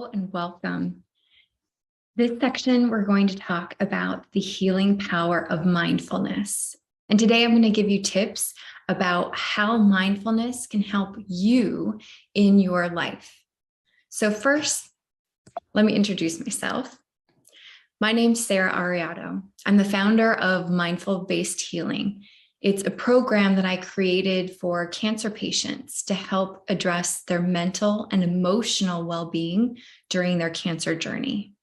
Hello and welcome. This section, we're going to talk about the healing power of mindfulness. And today I'm going to give you tips about how mindfulness can help you in your life. So first, let me introduce myself. My name's Sarah Ariaudo. I'm the founder of Mindful-Based Healing. It's a program that I created for cancer patients to help address their mental and emotional well-being during their cancer journey.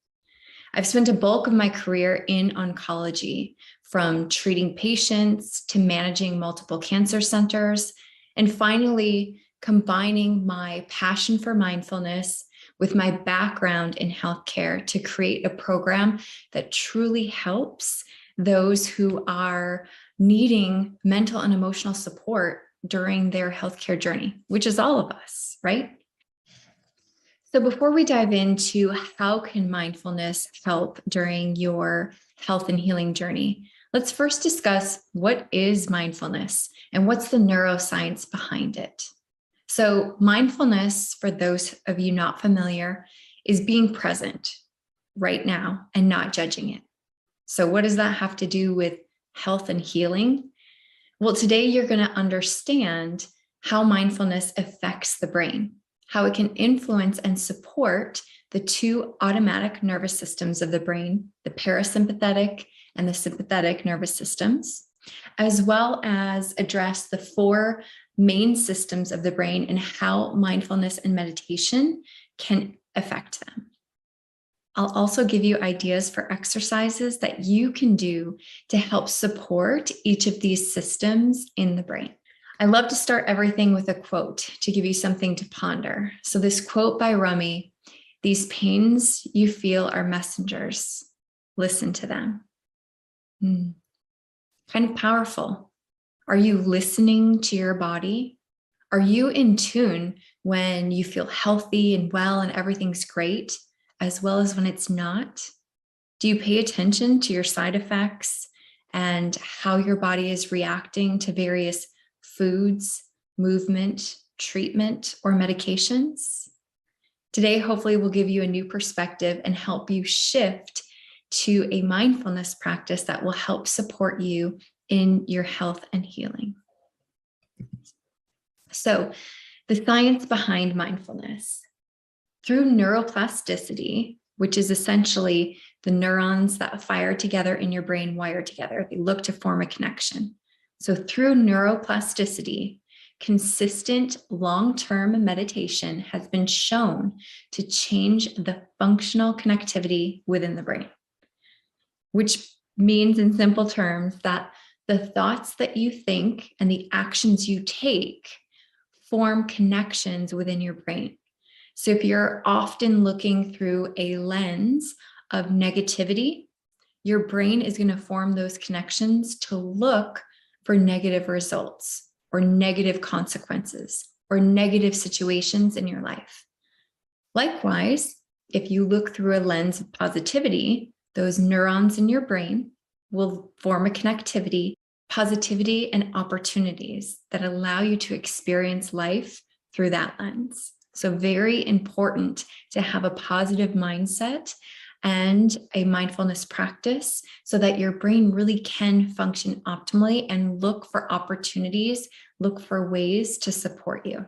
I've spent a bulk of my career in oncology, from treating patients to managing multiple cancer centers, and finally combining my passion for mindfulness with my background in healthcare to create a program that truly helps those who are needing mental and emotional support during their healthcare journey, which is all of us, right? So before we dive into how can mindfulness help during your health and healing journey, let's first discuss what is mindfulness and what's the neuroscience behind it. So mindfulness, for those of you not familiar, is being present right now and not judging it. So what does that have to do with health and healing? Well, today you're going to understand how mindfulness affects the brain, how it can influence and support the two automatic nervous systems of the brain, the parasympathetic and the sympathetic nervous systems, as well as address the four main systems of the brain and how mindfulness and meditation can affect them. I'll also give you ideas for exercises that you can do to help support each of these systems in the brain. I love to start everything with a quote to give you something to ponder. So this quote by Rumi, "These pains you feel are messengers. Listen to them." Kind of powerful. Are you listening to your body? Are you in tune when you feel healthy and well and everything's great, as well as when it's not? Do you pay attention to your side effects and how your body is reacting to various foods, movement, treatment, or medications? Today, hopefully, will give you a new perspective and help you shift to a mindfulness practice that will help support you in your health and healing. So, the science behind mindfulness. Through neuroplasticity, which is essentially the neurons that fire together in your brain wire together, they look to form a connection. So through neuroplasticity, consistent long-term meditation has been shown to change the functional connectivity within the brain, which means in simple terms that the thoughts that you think and the actions you take form connections within your brain. So if you're often looking through a lens of negativity, your brain is going to form those connections to look for negative results or negative consequences or negative situations in your life. Likewise, if you look through a lens of positivity, those neurons in your brain will form a connectivity, positivity, and opportunities that allow you to experience life through that lens. So very important to have a positive mindset and a mindfulness practice so that your brain really can function optimally and look for opportunities, look for ways to support you.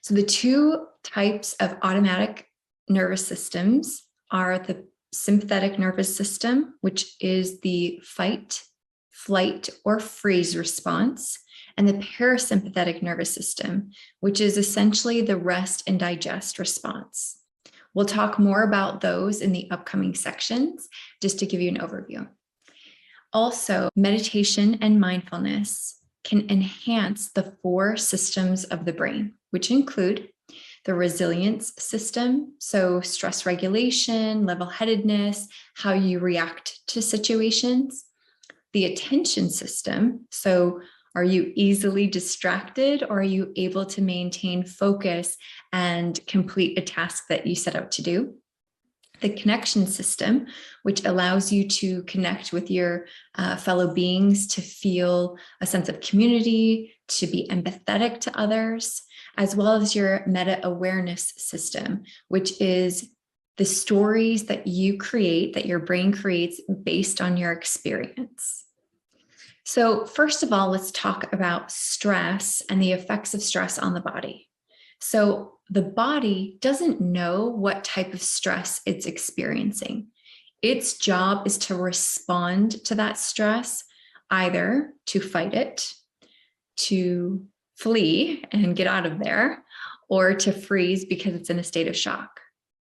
So the two types of automatic nervous systems are the sympathetic nervous system, which is the fight, flight, or freeze response, and the parasympathetic nervous system, which is essentially the rest and digest response. We'll talk more about those in the upcoming sections, just to give you an overview. Also, meditation and mindfulness can enhance the four systems of the brain, which include the resilience system, so stress regulation, level-headedness, how you react to situations, the attention system, so are you easily distracted, or are you able to maintain focus and complete a task that you set out to do? The connection system, which allows you to connect with your fellow beings, to feel a sense of community, to be empathetic to others, as well as your meta-awareness system, which is the stories that you create, that your brain creates based on your experience. So first of all, let's talk about stress and the effects of stress on the body. So the body doesn't know what type of stress it's experiencing. Its job is to respond to that stress, either to fight it, to flee and get out of there, or to freeze because it's in a state of shock.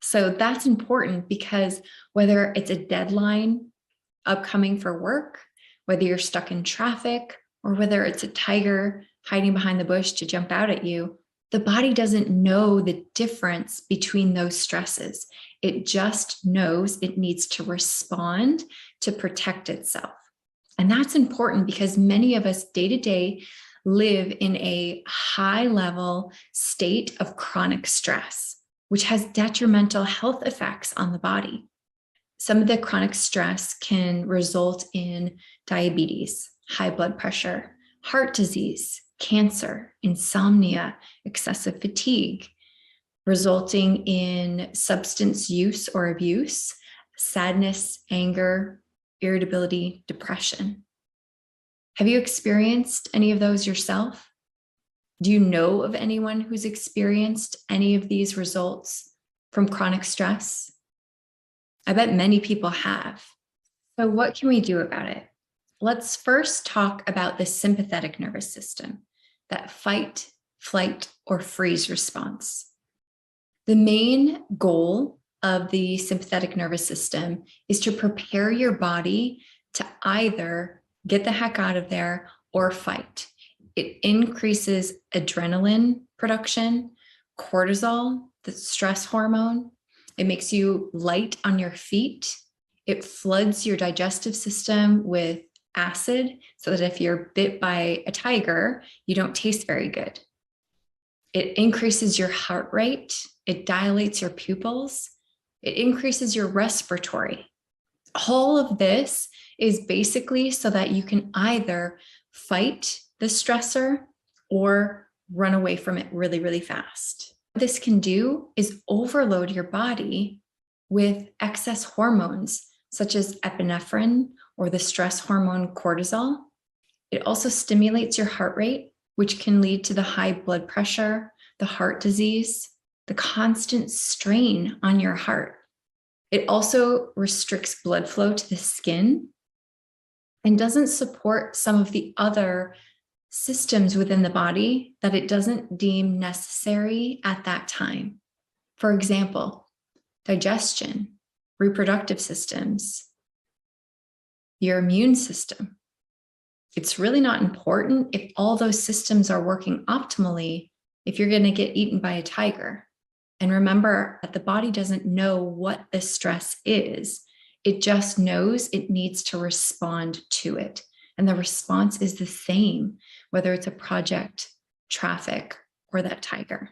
So that's important because whether it's a deadline upcoming for work, whether you're stuck in traffic, or whether it's a tiger hiding behind the bush to jump out at you, the body doesn't know the difference between those stresses. It just knows it needs to respond to protect itself. And that's important because many of us day to day live in a high level state of chronic stress, which has detrimental health effects on the body. Some of the chronic stress can result in diabetes, high blood pressure, heart disease, cancer, insomnia, excessive fatigue, resulting in substance use or abuse, sadness, anger, irritability, depression. Have you experienced any of those yourself? Do you know of anyone who's experienced any of these results from chronic stress? I bet many people have. So what can we do about it? Let's first talk about the sympathetic nervous system, that fight, flight, or freeze response. The main goal of the sympathetic nervous system is to prepare your body to either get the heck out of there or fight. It increases adrenaline production, cortisol, the stress hormone. It makes you light on your feet. It floods your digestive system with acid so that if you're bit by a tiger, you don't taste very good. It increases your heart rate. It dilates your pupils. It increases your respiratory. All of this is basically so that you can either fight the stressor or run away from it really, really fast. What this can do is overload your body with excess hormones, such as epinephrine or the stress hormone cortisol. It also stimulates your heart rate, which can lead to the high blood pressure, the heart disease, the constant strain on your heart. It also restricts blood flow to the skin and doesn't support some of the other systems within the body that it doesn't deem necessary at that time. For example, digestion, reproductive systems, your immune system. It's really not important if all those systems are working optimally if you're going to get eaten by a tiger. And remember that the body doesn't know what the stress is. It just knows it needs to respond to it. And the response is the same, whether it's a project, traffic, or that tiger.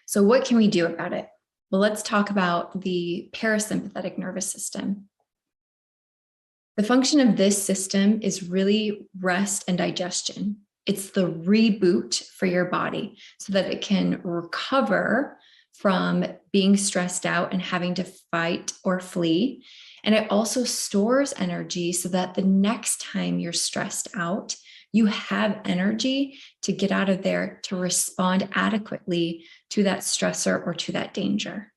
So what can we do about it? Well, let's talk about the parasympathetic nervous system. The function of this system is really rest and digestion. It's the reboot for your body so that it can recover from being stressed out and having to fight or flee. And it also stores energy so that the next time you're stressed out, you have energy to get out of there to respond adequately to that stressor or to that danger.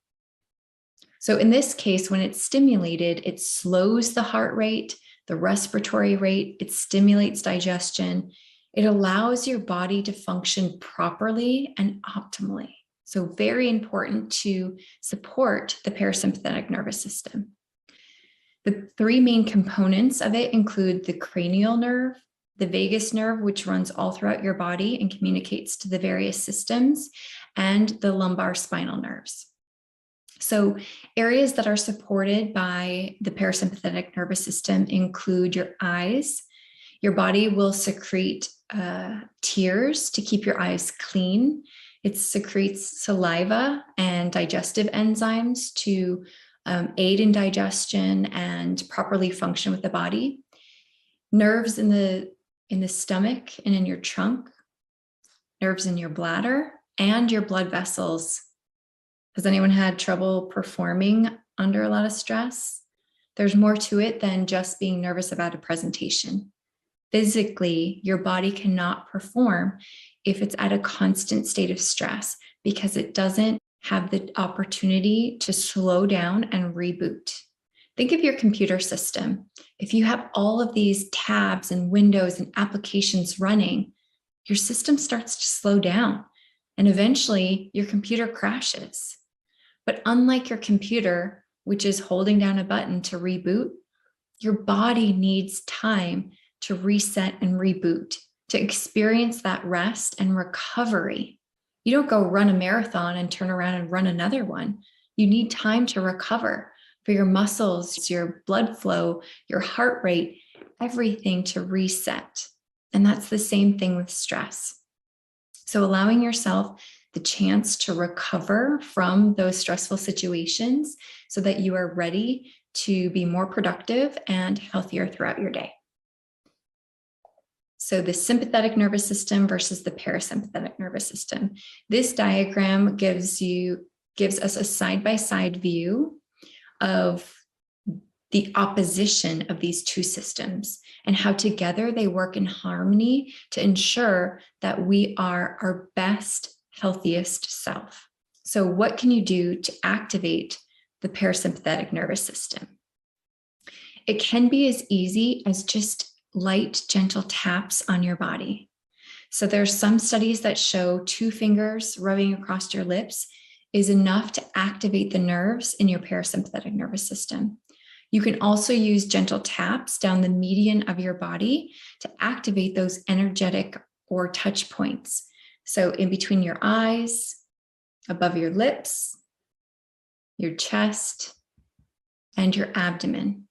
So in this case, when it's stimulated, it slows the heart rate, the respiratory rate, it stimulates digestion. It allows your body to function properly and optimally. So very important to support the parasympathetic nervous system. The three main components of it include the cranial nerve, the vagus nerve, which runs all throughout your body and communicates to the various systems, and the lumbar spinal nerves. So areas that are supported by the parasympathetic nervous system include your eyes. Your body will secrete tears to keep your eyes clean. It secretes saliva and digestive enzymes to aid in digestion and properly function with the body. Nerves in the stomach and in your trunk. nerves in your bladder and your blood vessels. Has anyone had trouble performing under a lot of stress? There's more to it than just being nervous about a presentation. Physically, your body cannot perform if it's at a constant state of stress because it doesn't have the opportunity to slow down and reboot. Think of your computer system. If you have all of these tabs and windows and applications running, your system starts to slow down and eventually your computer crashes. But unlike your computer, which is holding down a button to reboot, your body needs time to reset and reboot, to experience that rest and recovery. You don't go run a marathon and turn around and run another one. You need time to recover for your muscles, your blood flow, your heart rate, everything to reset. And that's the same thing with stress. So allowing yourself the chance to recover from those stressful situations so that you are ready to be more productive and healthier throughout your day. So the sympathetic nervous system versus the parasympathetic nervous system. This diagram gives us a side-by-side view of the opposition of these two systems and how together they work in harmony to ensure that we are our best, healthiest self. So what can you do to activate the parasympathetic nervous system? It can be as easy as just light, gentle taps on your body. So there's some studies that show 2 fingers rubbing across your lips is enough to activate the nerves in your parasympathetic nervous system. You can also use gentle taps down the median of your body to activate those energetic or touch points. So in between your eyes, above your lips, your chest, and your abdomen.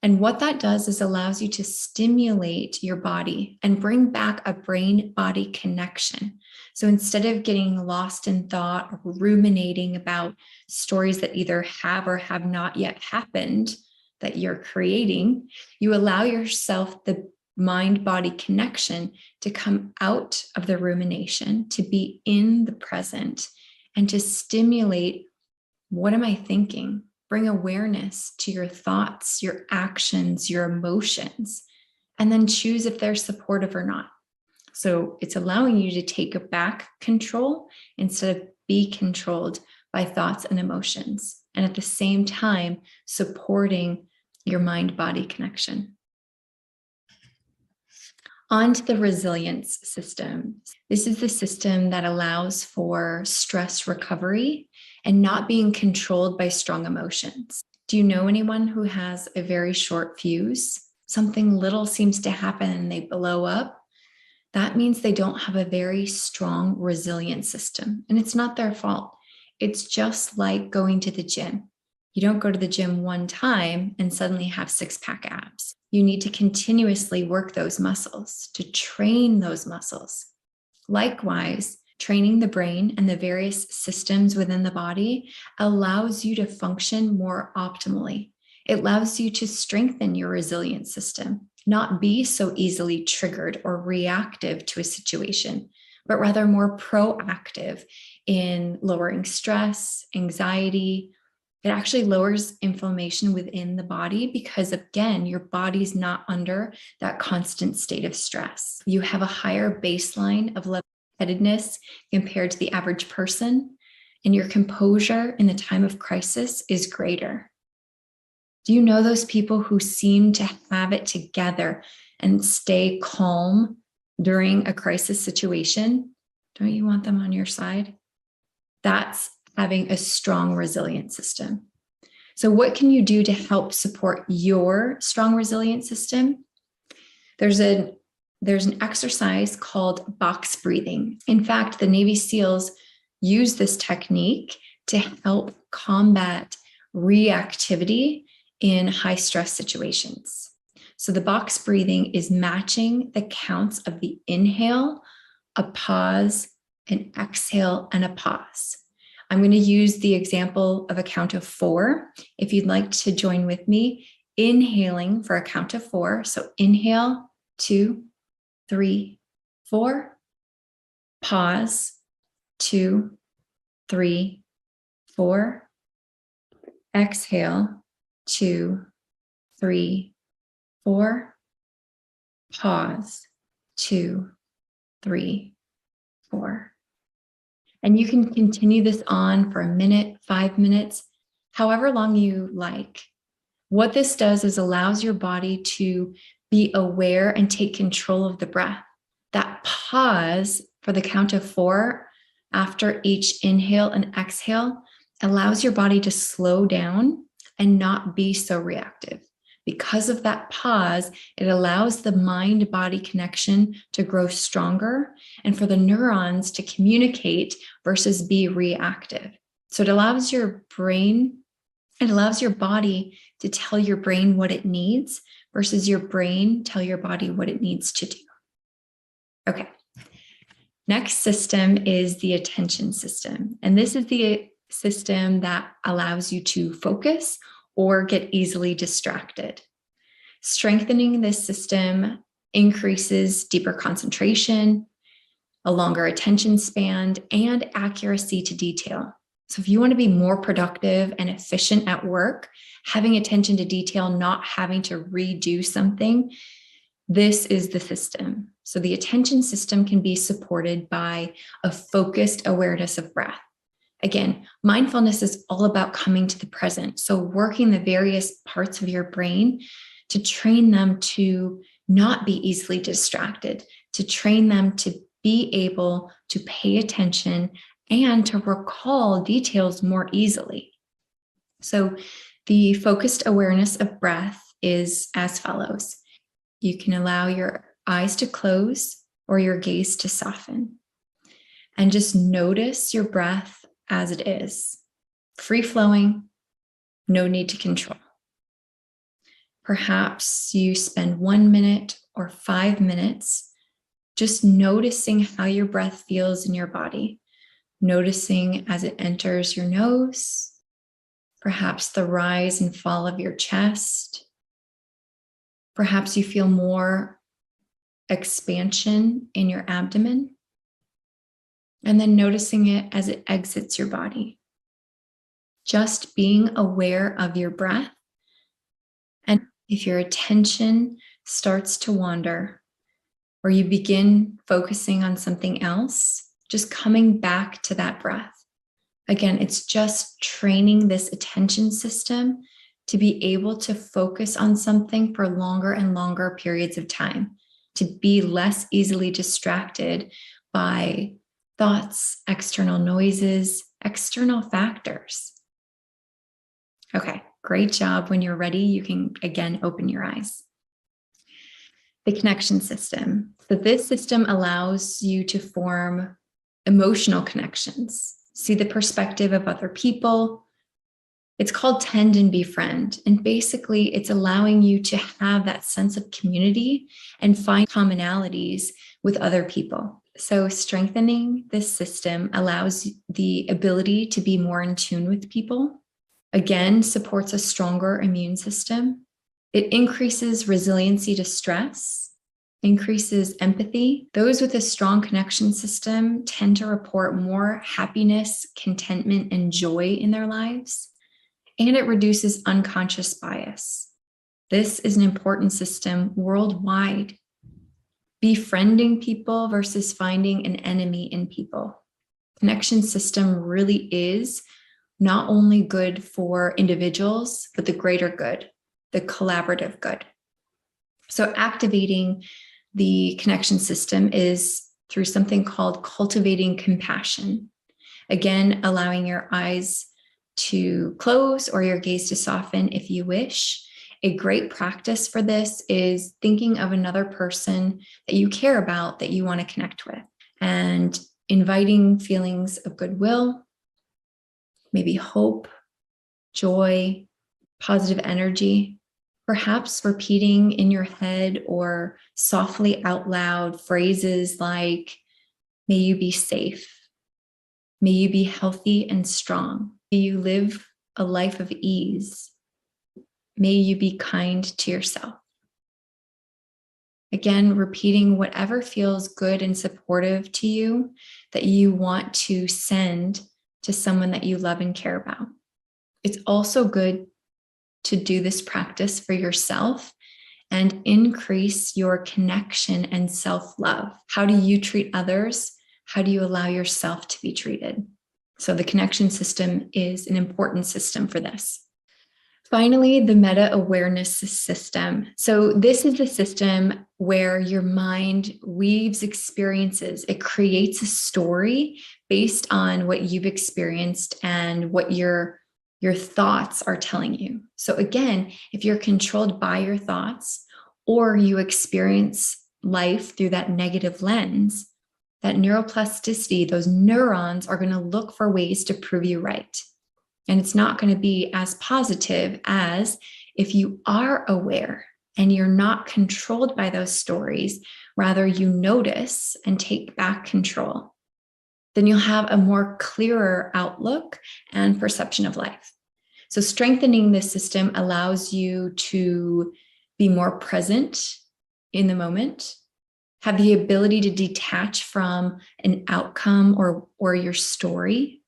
And what that does is allows you to stimulate your body and bring back a brain-body connection. So instead of getting lost in thought or ruminating about stories that either have or have not yet happened that you're creating, you allow yourself the mind-body connection to come out of the rumination, to be in the present, and to stimulate, what am I thinking? Bring awareness to your thoughts, your actions, your emotions, and then choose if they're supportive or not. So it's allowing you to take back control instead of be controlled by thoughts and emotions. And at the same time, supporting your mind-body connection. On to the resilience system. This is the system that allows for stress recovery and not being controlled by strong emotions. Do you know anyone who has a very short fuse? Something little seems to happen and they blow up. That means they don't have a very strong, resilient system. And it's not their fault. It's just like going to the gym. You don't go to the gym one time and suddenly have 6-pack abs. You need to continuously work those muscles, to train those muscles. Likewise, training the brain and the various systems within the body allows you to function more optimally. It allows you to strengthen your resilient system, not be so easily triggered or reactive to a situation, but rather more proactive in lowering stress, anxiety. It actually lowers inflammation within the body because, again, your body's not under that constant state of stress. You have a higher baseline of level-headedness compared to the average person, and your composure in the time of crisis is greater. Do you know those people who seem to have it together and stay calm during a crisis situation? Don't you want them on your side? That's having a strong, resilient system. So what can you do to help support your strong, resilient system? There's an exercise called box breathing. In fact, the Navy SEALs use this technique to help combat reactivity in high stress situations. So the box breathing is matching the counts of the inhale, a pause, an exhale, and a pause. I'm going to use the example of a count of 4. If you'd like to join with me, inhaling for a count of 4. So inhale, 2, 3, 4. Pause. 2, 3, 4. Exhale. 2, 3, 4. Pause. 2, 3, 4. And you can continue this on for a minute, 5 minutes, however long you like. What this does is allows your body to be aware and take control of the breath. That pause for the count of 4 after each inhale and exhale allows your body to slow down and not be so reactive. Because of that pause, it allows the mind-body connection to grow stronger and for the neurons to communicate versus be reactive. So it allows your brain, it allows your body to tell your brain what it needs versus your brain tell your body what it needs to do. Okay. Next system is the attention system. And this is the system that allows you to focus or get easily distracted. Strengthening this system increases deeper concentration, a longer attention span, and accuracy to detail. So if you want to be more productive and efficient at work, having attention to detail, not having to redo something, this is the system. So the attention system can be supported by a focused awareness of breath. Again, mindfulness is all about coming to the present. So working the various parts of your brain to train them to not be easily distracted, to train them to be able to pay attention and to recall details more easily. So the focused awareness of breath is as follows. You can allow your eyes to close or your gaze to soften. And just notice your breath as it is, free-flowing, no need to control. Perhaps you spend 1 minute or 5 minutes just noticing how your breath feels in your body, noticing as it enters your nose, perhaps the rise and fall of your chest. Perhaps you feel more expansion in your abdomen, and then noticing it as it exits your body. Just being aware of your breath. And if your attention starts to wander, or you begin focusing on something else, just coming back to that breath. Again, it's just training this attention system to be able to focus on something for longer and longer periods of time, to be less easily distracted by thoughts, external noises, external factors. Okay, great job. When you're ready, you can again open your eyes. The connection system. So this system allows you to form emotional connections, see the perspective of other people. It's called Tend and Befriend. And basically, it's allowing you to have that sense of community and find commonalities with other people. So strengthening this system allows the ability to be more in tune with people. Again, supports a stronger immune system. It increases resiliency to stress, increases empathy. Those with a strong connection system tend to report more happiness, contentment, and joy in their lives. And it reduces unconscious bias. This is an important system worldwide. Befriending people versus finding an enemy in people. Connection system really is not only good for individuals, but the greater good, the collaborative good. So activating the connection system is through something called cultivating compassion. Again, allowing your eyes to close or your gaze to soften if you wish. A great practice for this is thinking of another person that you care about, that you want to connect with, and inviting feelings of goodwill, maybe hope, joy, positive energy. Perhaps repeating in your head or softly out loud phrases like, may you be safe. May you be healthy and strong. May you live a life of ease. May you be kind to yourself. Again, repeating whatever feels good and supportive to you that you want to send to someone that you love and care about. It's also good to do this practice for yourself and increase your connection and self-love. How do you treat others? How do you allow yourself to be treated? So the connection system is an important system for this. Finally, the meta-awareness system. So this is the system where your mind weaves experiences. It creates a story based on what you've experienced and what your thoughts are telling you. So again, if you're controlled by your thoughts or you experience life through that negative lens, that neuroplasticity, those neurons are going to look for ways to prove you right. And it's not going to be as positive as if you are aware and you're not controlled by those stories, rather you notice and take back control. Then you'll have a more clearer outlook and perception of life. So strengthening this system allows you to be more present in the moment, have the ability to detach from an outcome or your story,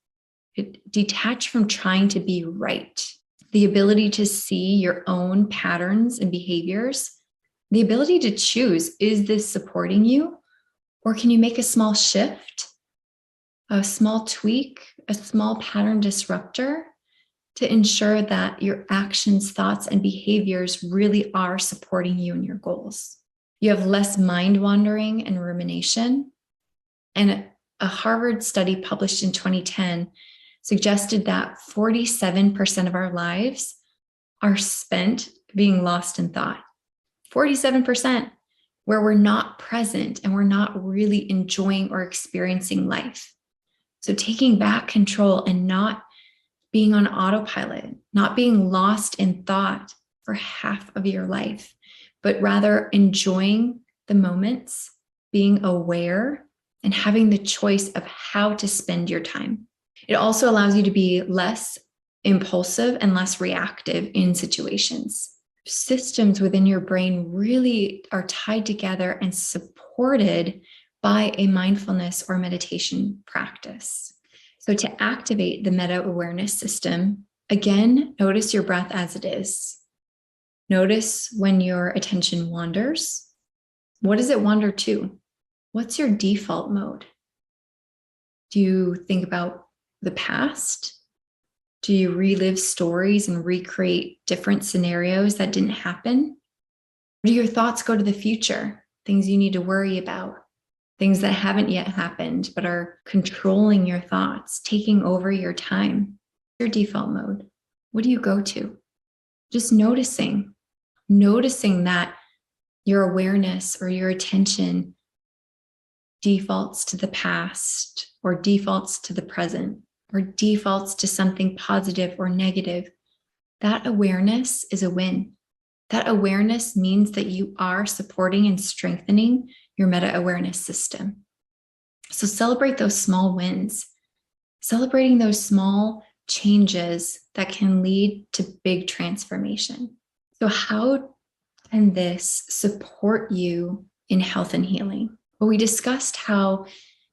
detach from trying to be right, the ability to see your own patterns and behaviors, the ability to choose, is this supporting you? Or can you make a small shift, a small tweak, a small pattern disruptor to ensure that your actions, thoughts, and behaviors really are supporting you and your goals? You have less mind wandering and rumination. And a Harvard study published in 2010 suggested that 47% of our lives are spent being lost in thought. 47%, where we're not present and we're not really enjoying or experiencing life. So taking back control and not being on autopilot, not being lost in thought for half of your life, but rather enjoying the moments, being aware, and having the choice of how to spend your time. It also allows you to be less impulsive and less reactive in situations. Systems within your brain really are tied together and supported by a mindfulness or meditation practice. So to activate the meta-awareness system, again, notice your breath as it is. Notice when your attention wanders. What does it wander to? What's your default mode? Do you think about the past? Do you relive stories and recreate different scenarios that didn't happen? Or do your thoughts go to the future, things you need to worry about, things that haven't yet happened but are controlling your thoughts, taking over your time? Your default mode. What do you go to? Just noticing that your awareness or your attention defaults to the past or defaults to the present or defaults to something positive or negative. That awareness is a win. That awareness means that you are supporting and strengthening your meta-awareness system. So celebrate those small wins, celebrating those small changes that can lead to big transformation. So how can this support you in health and healing? Well, we discussed how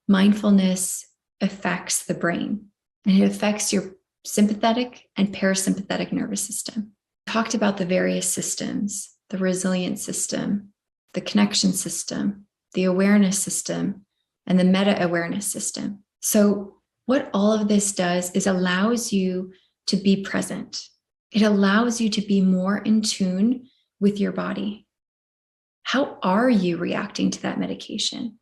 mindfulness affects the brain, and it affects your sympathetic and parasympathetic nervous system. We talked about the various systems, the resilience system, the connection system, the awareness system, and the meta-awareness system. So what all of this does is allows you to be present. It allows you to be more in tune with your body. How are you reacting to that medication?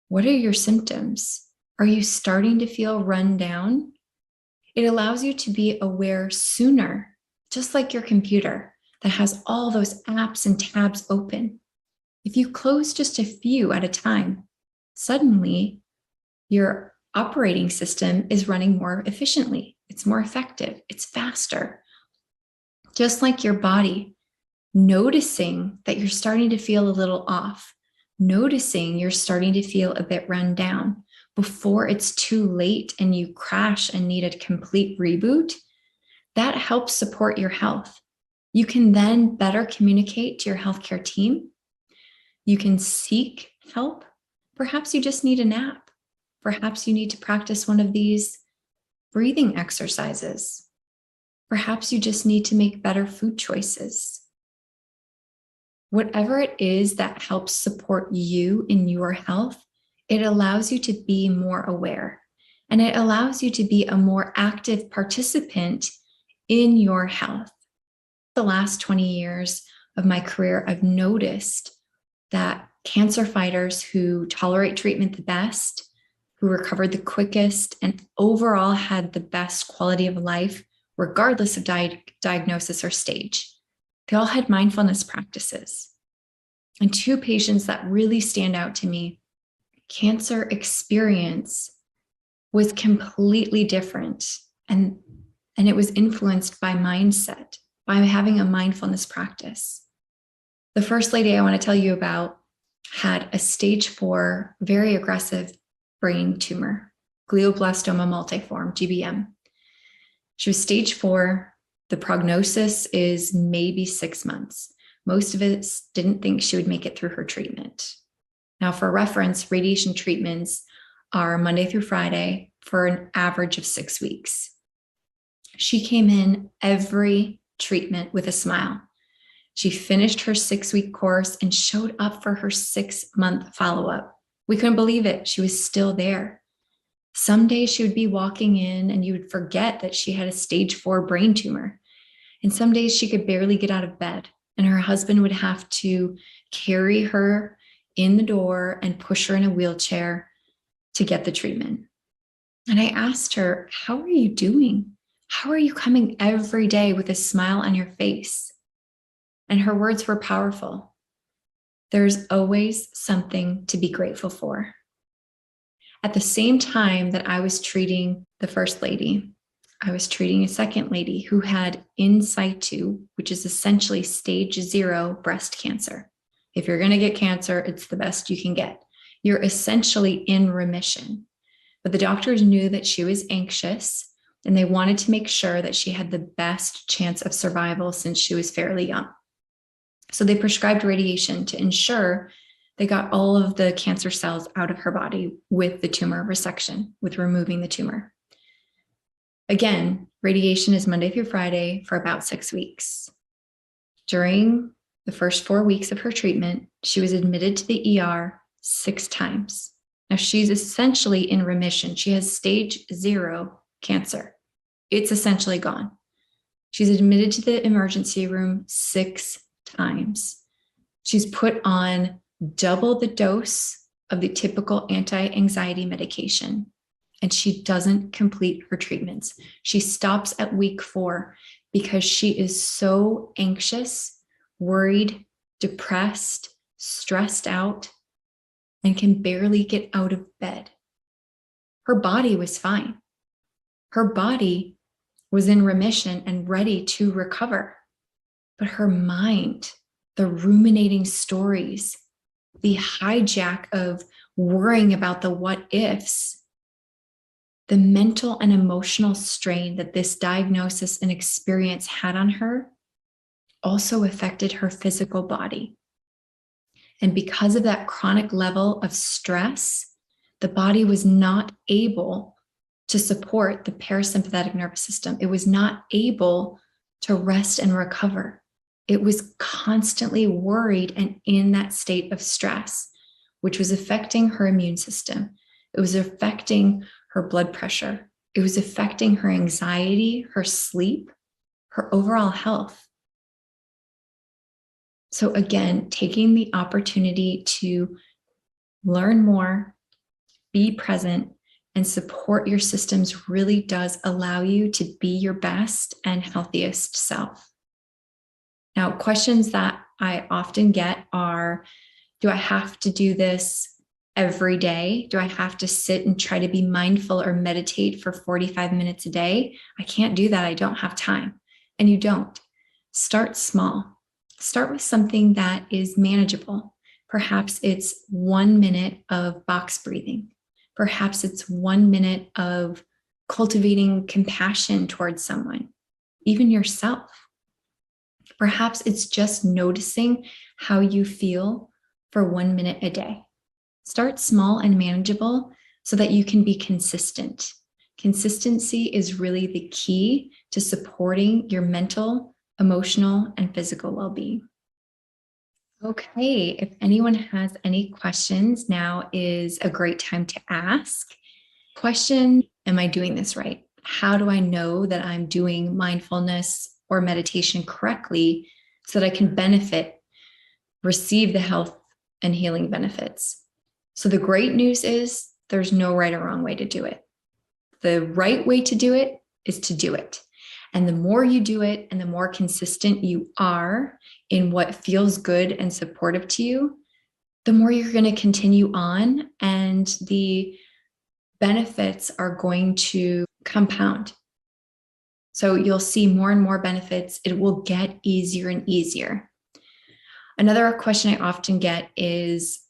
What are your symptoms? Are you starting to feel run down? It allows you to be aware sooner, just like your computer that has all those apps and tabs open. If you close just a few at a time, suddenly your operating system is running more efficiently. It's more effective. It's faster. Just like your body, noticing that you're starting to feel a little off, noticing you're starting to feel a bit run down before it's too late and you crash and need a complete reboot, that helps support your health. You can then better communicate to your healthcare team. You can seek help. Perhaps you just need a nap. Perhaps you need to practice one of these breathing exercises. Perhaps you just need to make better food choices. Whatever it is that helps support you in your health, it allows you to be more aware, and it allows you to be a more active participant in your health. The last 20 years of my career, I've noticed that cancer fighters who tolerate treatment the best, who recovered the quickest, and overall had the best quality of life, regardless of diagnosis or stage, they all had mindfulness practices. And two patients that really stand out to me, cancer experience was completely different. And it was influenced by mindset, by having a mindfulness practice. The first lady I want to tell you about had a stage 4, very aggressive brain tumor, glioblastoma multiforme, GBM. She was stage 4. The prognosis is maybe 6 months. Most of us didn't think she would make it through her treatment. Now, for reference, radiation treatments are Monday through Friday for an average of 6 weeks. She came in every treatment with a smile. She finished her 6-week course and showed up for her 6-month follow-up. We couldn't believe it. She was still there. Some days she would be walking in and you would forget that she had a stage 4 brain tumor. And some days she could barely get out of bed, and her husband would have to carry her in the door and push her in a wheelchair to get the treatment. And I asked her, "How are you doing? How are you coming every day with a smile on your face?" And her words were powerful. There's always something to be grateful for. At the same time that I was treating the first lady, I was treating a second lady who had in situ, which is essentially stage 0 breast cancer. If you're going to get cancer, it's the best you can get. You're essentially in remission. But the doctors knew that she was anxious, and they wanted to make sure that she had the best chance of survival since she was fairly young. So they prescribed radiation to ensure they got all of the cancer cells out of her body with the tumor resection, with removing the tumor. Again, radiation is Monday through Friday for about 6 weeks. During the first 4 weeks of her treatment, she was admitted to the ER 6 times. Now, she's essentially in remission. She has stage 0 cancer. It's essentially gone. She's admitted to the emergency room 6 times. She's put on double the dose of the typical anti-anxiety medication, and she doesn't complete her treatments. She stops at week 4 because she is so anxious, worried, depressed, stressed out, and can barely get out of bed. Her body was fine. Her body was in remission and ready to recover. But her mind, the ruminating stories, the hijack of worrying about the what ifs, the mental and emotional strain that this diagnosis and experience had on her also affected her physical body. And because of that chronic level of stress, the body was not able to support the parasympathetic nervous system. It was not able to rest and recover. It was constantly worried and in that state of stress, which was affecting her immune system. It was affecting her blood pressure. It was affecting her anxiety, her sleep, her overall health. So again, taking the opportunity to learn more, be present, and support your systems really does allow you to be your best and healthiest self. Now, questions that I often get are, do I have to do this every day? Do I have to sit and try to be mindful or meditate for 45 minutes a day? I can't do that. I don't have time. And you don't. Start small. Start with something that is manageable. Perhaps it's 1 minute of box breathing. Perhaps it's 1 minute of cultivating compassion towards someone, even yourself. Perhaps it's just noticing how you feel for 1 minute a day. Start small and manageable so that you can be consistent. Consistency is really the key to supporting your mental, emotional, and physical well-being. Okay, if anyone has any questions, now is a great time to ask. Question, am I doing this right? How do I know that I'm doing mindfulness or meditation correctly so that I can benefit, receive the health and healing benefits? So the great news is there's no right or wrong way to do it. The right way to do it is to do it. And the more you do it and the more consistent you are in what feels good and supportive to you, the more you're going to continue on, and the benefits are going to compound. So you'll see more and more benefits. It will get easier and easier. Another question I often get is,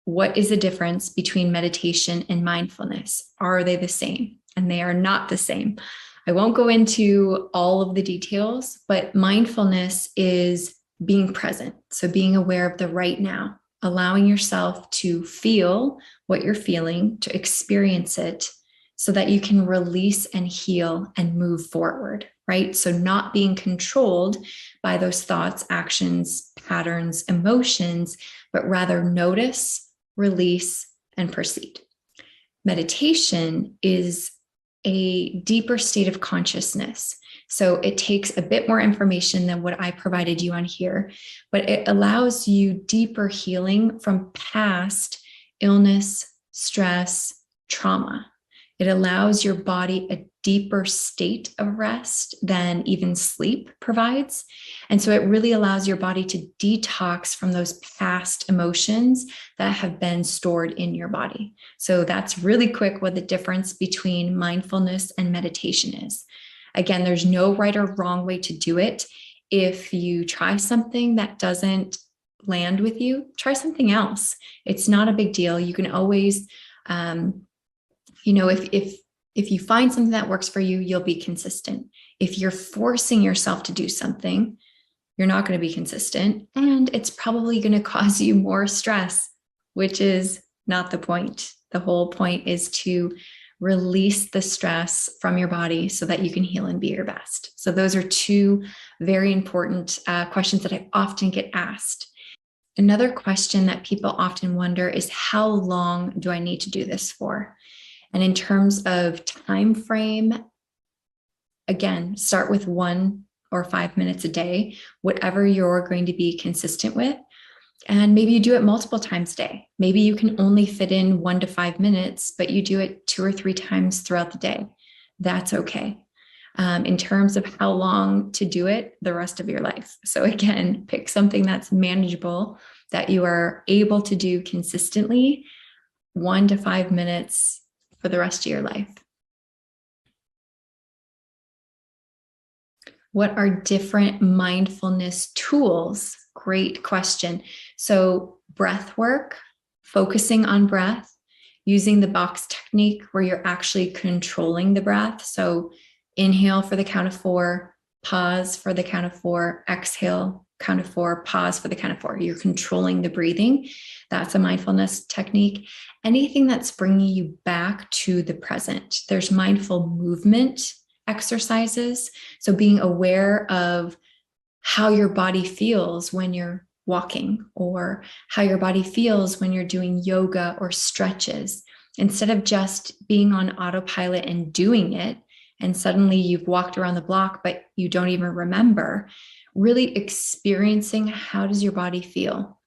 what is the difference between meditation and mindfulness? Are they the same? And they are not the same. I won't go into all of the details, but mindfulness is being present. So being aware of the right now, allowing yourself to feel what you're feeling, to experience it so that you can release and heal and move forward, right? So not being controlled by those thoughts, actions, patterns, emotions, but rather notice, release, and proceed. Meditation is a deeper state of consciousness. So it takes a bit more information than what I provided you on here, but it allows you deeper healing from past illness, stress, trauma. It allows your body a deeper state of rest than even sleep provides. And so it really allows your body to detox from those past emotions that have been stored in your body. So that's really quick what the difference between mindfulness and meditation is. Again, there's no right or wrong way to do it. If you try something that doesn't land with you, try something else. It's not a big deal. You can always, if you find something that works for you, you'll be consistent. If you're forcing yourself to do something, you're not going to be consistent, and it's probably going to cause you more stress, which is not the point. The whole point is to release the stress from your body so that you can heal and be your best. So those are two very important questions that I often get asked. Another question that people often wonder is, how long do I need to do this for? And in terms of time frame, again, start with 1 or 5 minutes a day, whatever you're going to be consistent with. And maybe you do it multiple times a day. Maybe you can only fit in 1 to 5 minutes, but you do it 2 or 3 times throughout the day. That's okay. In terms of how long to do it, the rest of your life. So again, pick something that's manageable, that you are able to do consistently, 1 to 5 minutes for the rest of your life. What are different mindfulness tools? Great question. So breath work, focusing on breath, using the box technique where you're actually controlling the breath. So inhale for the count of 4, pause for the count of 4, exhale, count of 4, pause for the count of 4. You're controlling the breathing. That's a mindfulness technique. Anything that's bringing you back to the present. There's mindful movement exercises. So being aware of how your body feels when you're walking, or how your body feels when you're doing yoga or stretches, instead of just being on autopilot and doing it, and suddenly you've walked around the block, but you don't even remember. Really experiencing, how does your body feel?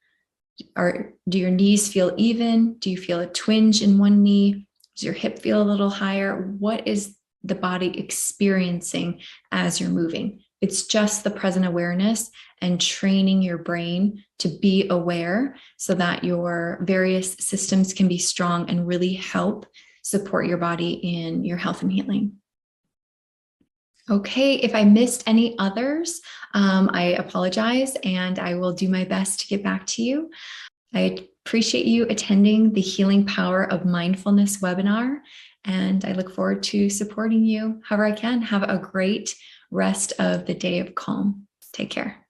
Do your knees feel even? Do you feel a twinge in one knee? Does your hip feel a little higher? What is the body experiencing as you're moving? It's just the present awareness and training your brain to be aware so that your various systems can be strong and really help support your body in your health and healing. Okay, if I missed any others, I apologize, and I will do my best to get back to you. I appreciate you attending the Healing Power of Mindfulness webinar, and I look forward to supporting you however I can. Have a great rest of the day of calm. Take care.